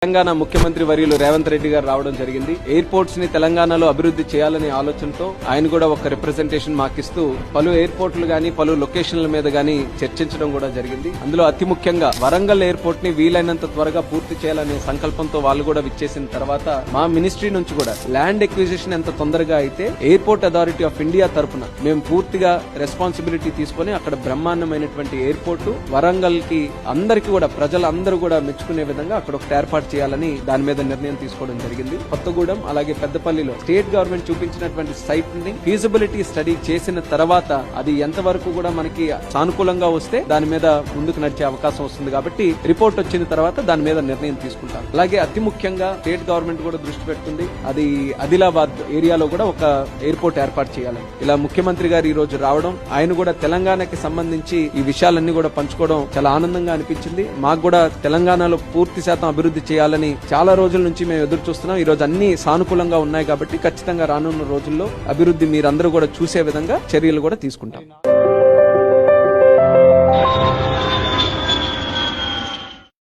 తెలంగాణ ముఖ్యమంత్రి వర్యులు రేవంత్ రెడ్డి గారు రావడం జరిగింది. ఎయిర్పోర్ట్స్ ని తెలంగాణలో అభివృద్ధి చేయాలనే ఆలోచనతో ఆయన కూడా ఒక రిప్రజెంటేషన్ మాకిస్తూ పలు ఎయిర్పోర్ట్లు గానీ పలు లొకేషన్ల మీద గానీ చర్చించడం కూడా జరిగింది. అందులో అతి ముఖ్యంగా వరంగల్ ఎయిర్పోర్ట్ ని వీలైనంత త్వరగా పూర్తి చేయాలనే సంకల్పంతో వాళ్ళు కూడా విచ్చేసిన తర్వాత మా మినిస్ట్రీ నుంచి కూడా ల్యాండ్ ఎక్విజిషన్ ఎంత తొందరగా అయితే ఎయిర్పోర్ట్ అథారిటీ ఆఫ్ ఇండియా తరఫున మేము పూర్తిగా రెస్పాన్సిబిలిటీ తీసుకుని అక్కడ బ్రహ్మాండమైనటువంటి ఎయిర్పోర్ట్ వరంగల్ కి అందరికీ కూడా ప్రజలందరూ కూడా మెచ్చుకునే విధంగా అక్కడ ఒకటి ఏర్పాటు చేయాలని దాని మీద నిర్ణయం తీసుకోవడం జరిగింది. కొత్తగూడెం అలాగే పెద్దపల్లిలో స్టేట్ గవర్నమెంట్ చూపించినటువంటి సైట్ ని ఫీజిబిలిటీ స్టడీ చేసిన తర్వాత అది ఎంతవరకు కూడా మనకి సానుకూలంగా వస్తే దాని మీద ముందుకు నడిచే అవకాశం వస్తుంది. కాబట్టి రిపోర్ట్ వచ్చిన తర్వాత దాని మీద నిర్ణయం తీసుకుంటాం. అలాగే అతి ముఖ్యంగా స్టేట్ గవర్నమెంట్ కూడా దృష్టి పెడుతుంది, అది ఆదిలాబాద్ ఏరియాలో కూడా ఒక ఎయిర్పోర్ట్ ఏర్పాటు చేయాలి. ఇలా ముఖ్యమంత్రి గారు ఈ రోజు రావడం, ఆయన కూడా తెలంగాణకి సంబంధించి ఈ విషయాలన్నీ కూడా పంచుకోవడం చాలా ఆనందంగా అనిపించింది. మాకు కూడా తెలంగాణలో పూర్తి శాతం అభివృద్ధి చేయాలని చాలా రోజుల నుంచి మేము ఎదురు చూస్తున్నాం. ఈ రోజు అన్ని సానుకూలంగా ఉన్నాయి కాబట్టి ఖచ్చితంగా రానున్న రోజుల్లో అభివృద్ధి మీరందరూ కూడా చూసే విధంగా చర్యలు కూడా తీసుకుంటాం.